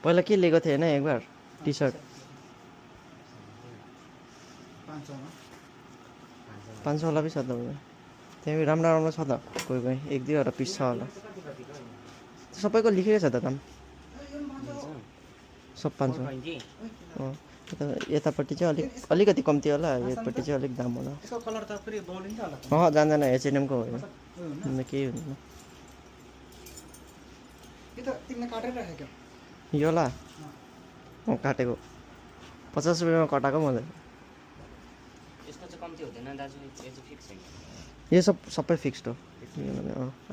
पहिला के लिएको थिएँ होइन एकबार टी सर्ट 500 वाला पनि छ त त्यहाँ राम्रो राम्रो छ त कोही कोही 1-2 पिस छ होला सबैको लेखेकै छ त दाम सब 500 यतापट्टि चाहिँ अलिकति कम्ती होला यतापट्टि चाहिँ अलिक दाम होला जान्दैन H&M को हो केही हुँदैन यो ला काटेको 50 रुपैयाँमा कटाएको मैले यो सबै फिक्स्ड हो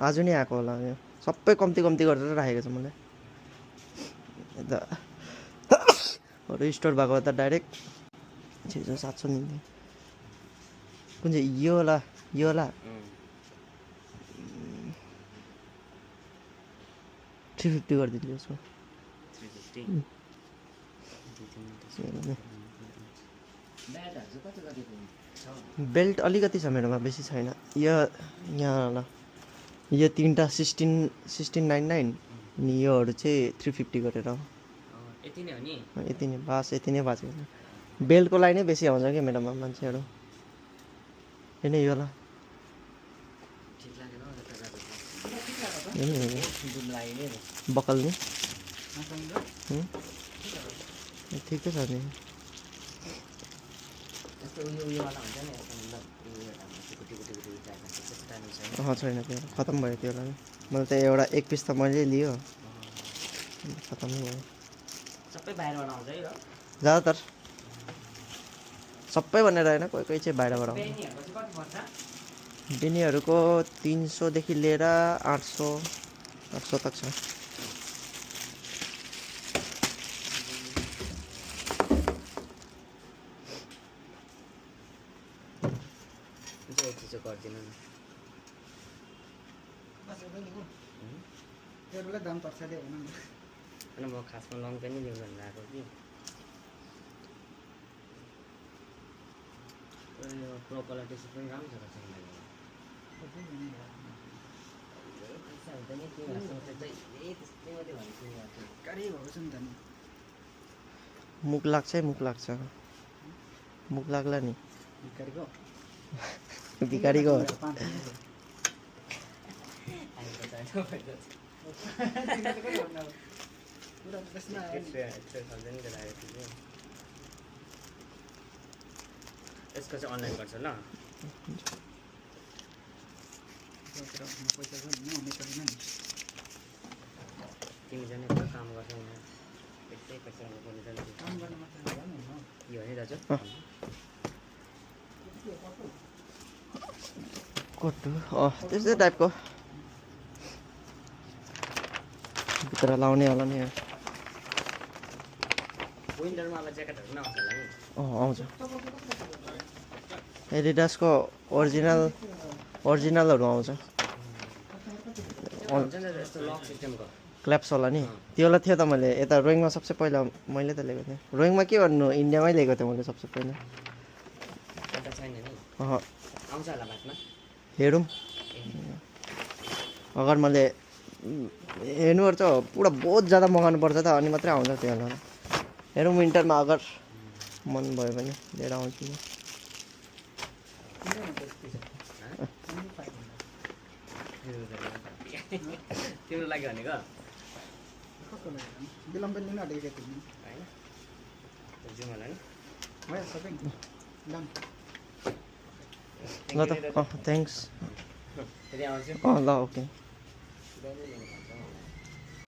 आज नै आएको होला यो सबै कम्ती कम्ती गरेर राखेको छ मैले यता अरू स्टोर भएको त डाइरेक्ट 600-700 दिन्थ्यो कुन चाहिँ यो होला 350 गरिदिन्छु यसको 350 बेल्ट अलिकति छ मेरोमा बेसी छैन यहाँ ल यो तीनटा 1699 अनि योहरू चाहिँ 350 गरेर हो यति नै हो नि यति नै बस यति नै बाँच्यो बेल्टको लागि नै बेसी आउँछ के मेरोमा मान्छेहरू हैन यो ल बकल नि ठिकै छ नि छैन त्यो खतम भयो त्यो लागि मैले त एउटा एक पिस त मैले लियो खतम भयो सबै बाहिरबाट आउँछ है ज्यादातर सबै भनेर हैन कोही कोही चाहिँ बाहिरबाट आउँछ बेनीहरूको 300 देखि लिएर 800 तक छ दाम पर्छ दे हैन म खासमा लङ पनि लिउँ भनेर आएको कि यो प्रो क्वालिटी पनि राम्रो छ मुख लाग्छ मुख लाग्ला नि भिखारीको यसको चाहिँ अनलाइन गर्छ ल तिमीजना पुरा काम गर्छ यहाँ त्यस्तै पैसा काम गर्न मात्र यो है दाजु कोटु त्यस्तै टाइपको भित्र लाउने होला नि विन्टरमा अब ज्याकेटहरु न आउँछ होला नि आउँछ एडिडासको ओरिजिनलहरु आउँछ क्ल्याप्स होला नि त्योलाई थियो त मैले यता रोइङमा सबसे पहिला मैले त लिएको थिएँ रोइङमा के भन्नु इन्डियामै लिएको थिएँ मैले सबसे पहिला आउँछ होला बादमा हेरौँ अगर मैले हेर्नुपर्छ पुरा बहुत ज्यादा मगाउनु पर्छ त अनि मात्रै आउँछ त्यो होला हेरौँ विन्टरमा अगर मन भयो भने लिएर आउँछु म तिम्रो लागि भनेको विलम्ब लिन आँटेको थिएँ हैन जाउँ होला नि भयो सबै डन ल त थ्याङ्क्स ल ओके